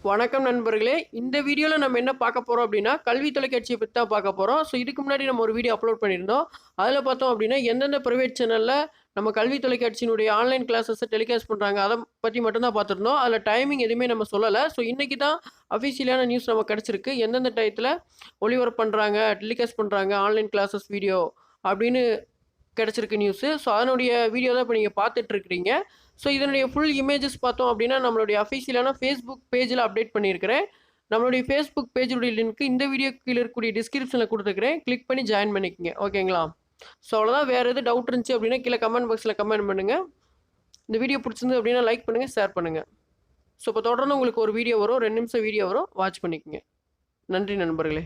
வணக்கம் நண்பர்களே. இந்த வீடியோல நம்ம என்ன பார்க்க போறோம் அப்படின்னா, கல்வி தொலைக்காட்சிய பத்தி தான் பார்க்க போறோம். ஸோ இதுக்கு முன்னாடி நம்ம ஒரு வீடியோ அப்லோட் பண்ணியிருந்தோம். அதில பார்த்தோம் அப்படின்னா, எந்தெந்த பிரைவேட் சேனல்ல நம்ம கல்வி தொலைக்காட்சியினுடைய ஆன்லைன் கிளாஸஸ டெலிகாஸ்ட் பண்றாங்க. அத பத்தி மட்டும் தான் பார்த்துருந்தோம். அதில டைமிங் எதுவுமே நம்ம சொல்லல. ஸோ இன்னைக்கு தான் அஃபிஷியலான நியூஸ் நமக்கு கிடைச்சிருக்கு. எந்தெந்த டயத்தில ஒளிபரப்பு பண்றாங்க, டெலிகாஸ்ட் பண்றாங்க, ஆன்லைன் கிளாஸஸ் வீடியோ அப்படின்னு கிடைச்சிருக்கு நியூஸு. ஸோ அதனுடைய வீடியோ தான் இப்போ நீங்க பார்த்துட்டு இருக்கிறீங்க. ஸோ இதனுடைய ஃபுல் இமேஜஸ் பார்த்தோம் அப்படின்னா, நம்மளுடைய அஃபிஷியலான ஃபேஸ்புக் பேஜில் அப்டேட் பண்ணியிருக்கிறேன். நம்மளுடைய ஃபேஸ்புக் பேஜுடைய லிங்க் இந்த வீடியோ கீழ இருக்கக்கூடிய டிஸ்கிரிப்ஷனில் கொடுத்துருக்கிறேன். கிளிக் பண்ணி ஜாயின் பண்ணிக்கங்க. ஓகேங்களா? ஸோ அவ்வளோதான். வேறு எதுவும் டவுட் இருந்துச்சு அப்படின்னா கீழே கமெண்ட் பாக்ஸில் கமெண்ட் பண்ணுங்கள். இந்த வீடியோ பிடிச்சிருந்து அப்படின்னா லைக் பண்ணுங்கள், ஷேர் பண்ணுங்கள். ஸோ இப்போ தொடர்ந்து உங்களுக்கு ஒரு வீடியோ வரும். 2 நிமிஷம் வீடியோ வரும். வாட்ச் பண்ணிக்கங்க. நன்றி நண்பர்களே.